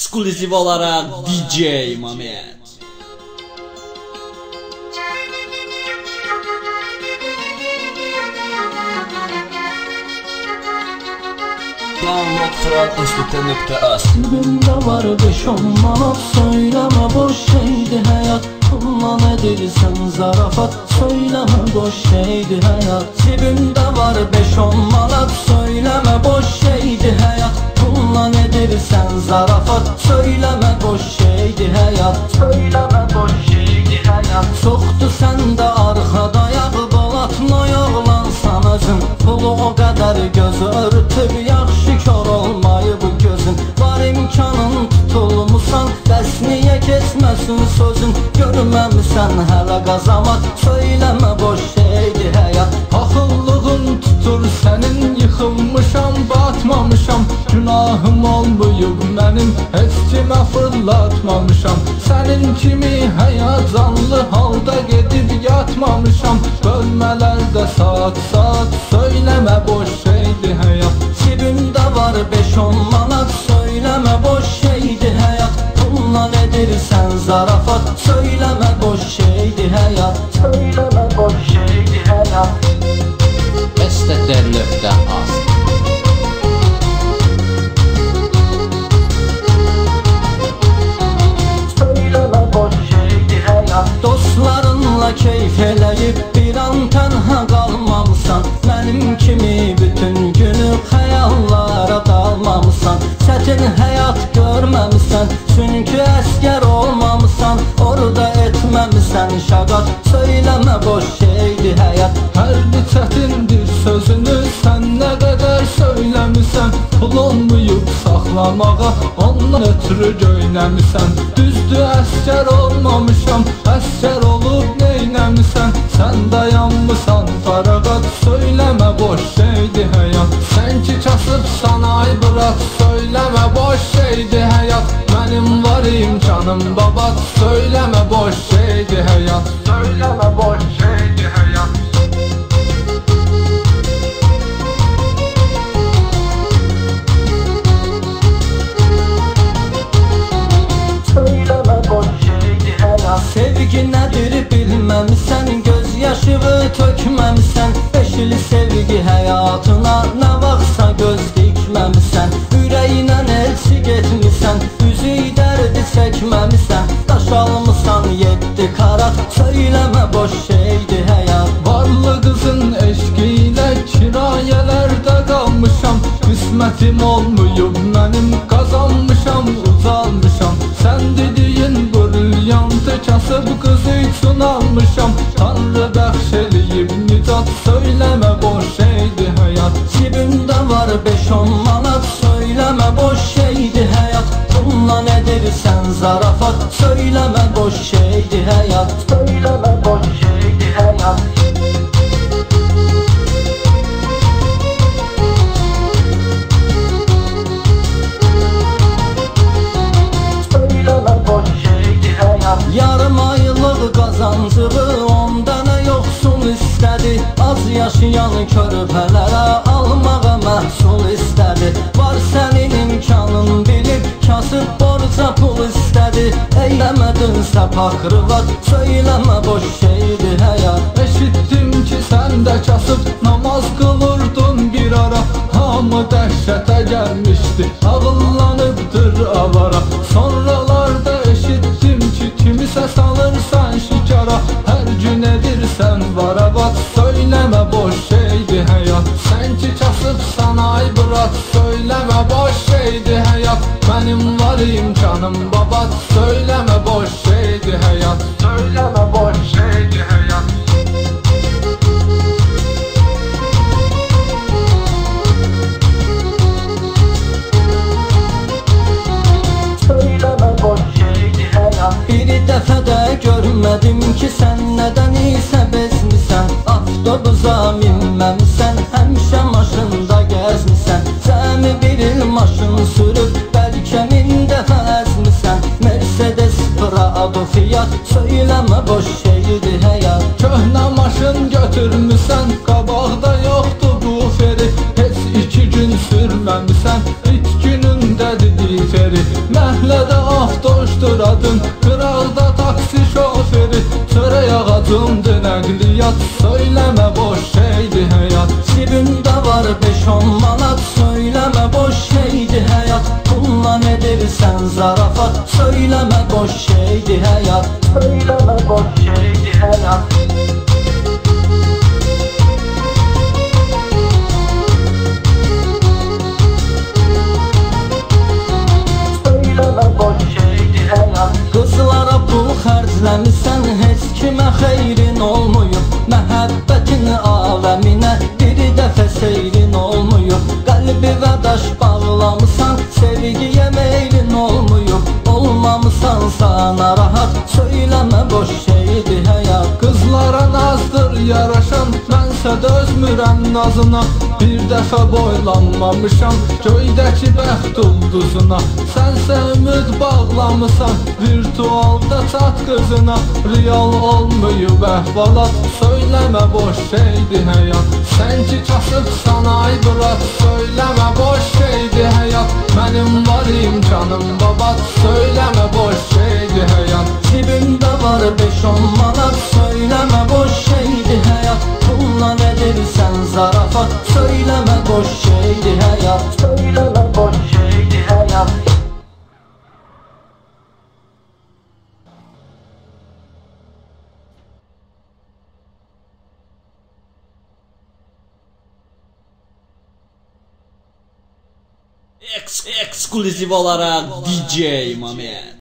ekskluziv olarak DJ Mehmet. Cibimdə var 5-10 manat, söyləmə boş şeydi həyat. Pulla edirsən zarafat, söyləmə boş şeydi həyat. Cibimdə var 5-10 manat, söyləmə boş şeydi həyat. Pulla edirsən zarafat, söyləmə boş şeydi həyat. Söyləmə boş şeydi həyat. Çoxdu səndə arxada yağı, dolatma yoğlansan özün. Pulu o qədər göz örtüb, yaxşı kör olmayıb gözün. Var imkanın tutulmusan, bəs niyə keçməsin sözün? Görməmisən hələ qazamat, söyləmə boş şeydi həyat. Axıllığın tutur sənin, yıxılmışam, batmamışam. Günahım olmayıb mənim, heç kimə fırlatmamışam. Sənin kimi həyəcanlı halda gedib yatmamışam. Bölmələrdə saat-saat, söyləmə boş şeydi həyat. Cibimdə var 5-10 manat, söyləmə boş şeydi həyat. Pulla edirsən zarafat, söyləmə boş şeydi həyat. Söyləmə boş şeydi həyat. STD.az Söyləmə boş şeydi həyat. Dostlarınla keyf eləyib bir an tənha qalmamısan. Mənim kimi bütün günü xəyallara dalmamısan. Çətin həyat görməmisən, çünki əskər olmamısan. Orada etməmisən şəqat, söyləmə boş şeydi həyat. Hər bir çətindir sözünü sən nə qədər söyləmisən. Pul olmayıb saxlamağa, ondan ötürü göynəmisən. Düzdür əskər olmamışam, əskər olub neynəmisən. Sən dayanmısan fərağat, söyləmə boş şeydi həyat. Sən ki kasıbsan ay bırak, söyləmə boş şeydi həyat. Mənim var imkanım babat, söyləmə boş şeydi həyat. Söyləmə boş şeydi həyat. Söyləmə boş şeydi həyat. Sevgi nədir bilməmisən, göz yaşığı tökməmisən. 5 il sevgi həyatına nə vaxtsa göz dikməmisən. Ürəyinə elçi getmisən, üzü dərdi çəkməmisən. Daş almısan 7 karat, söyləmə boş şeydi həyat. Varlı qızın eşqi ilə kirayələrdə qalmışam. Qismətim olmayıb mənim, qazanmışam, uzalmışam. Sən dediyin brilyantı kasıb qızı üçün almışam. Tanrı bəxş eləyib nicat, söyləmə boş şeydi həyat. Cibimdə var 5-10 manat, söyləmə boş şeydi həyat. Pulla edirsən zarafat, söyləmə boş şeydi həyat. Söyləmə boş şeydi həyat. Söyləmə boş şeydi həyat. Yarım aylıq qazancığı 10 dənə yoxsul istədi. Az yaşayan körpələrə almağa məhsul istədi. Var sənin imkanın bilib, kasıb borca pul istədi. Eyləmədinsə paxırvat, söyləmə boş şeydi həyat. Eşitdim ki sən də kasıb namaz qılırdın bir ara. Hamı dəhşətə gəlmişdi, ağıllanıbdır avara. Sonralarda eşitdim ki kimisə salırsan şikara. Hər gün edirsən varabat, söyləmə boş şeydi həyat. Sən ki kasıbsan ay bırak, söyləmə boş şeydi həyat. Mənim var imkanım babat, söyləmə boş şeydi həyat. Söyləmə boş şeydi həyat. Söyləmə boş şeydi həyat. Bir dəfə də görmədim ki sən nədən isə bezmisən. Avtobusa minməmisən, həmişə maşında gəzmisən. Cəmi bir il maşın sürüb, bəlkə 1000 dəfə əzmisən. Mercedes Prado Fiat, söyləmə boş şeydi həyat. Köhnə maşın götürmüsən, qabaqda yoxdur bu feri. Heç 2 gün sürməmisən, 3 günündədir diferi. Fəhlədə avtoşduradın, qıraqda taksi şoförü, çörək ağacımdır nəqliyyat, söyləmə boş şeydir həyat. Cibimdə var 5-10 manat, söyləmə boş şeydir həyat. Pulla edirsən zarafat, söyləmə boş şeydir həyat. Söyləmə boş şeydir həyat. Qızlara pul xərcləmisən, heç kimə xeyrin olmuyub. Məhəbbətin aləminə bir dəfə seyrin olmuyub. Qəlbi və daş bağlamısan, sevgiyə meylin olmuyub. Olmamısansa narahat, söyləmə boş şeydir həyat. Qızlara nazdır yaraşan, mənsə dözmürəm nazına. Bir dəfə boylanmamışam göydəki bəxt ulduzuna. Sənsə ümid bağlamısan virtualda çat qızına. Real olmayıb əhvalat, söyləmə boş şeydir həyat. Sən ki kasıbsan ay bırak, söyləmə boş şeydir həyat. Mənim var imkanım babat, söyləmə boş şeydir həyat. Cibimdə var 5-10 manat, söyləmə boş şeydir həyat. Pulla edirsən zarafat, söyləmə boş şeydir həyat. Söyləmə boş şeydir həyat. Ekskluziv olaraq DJ Mamet.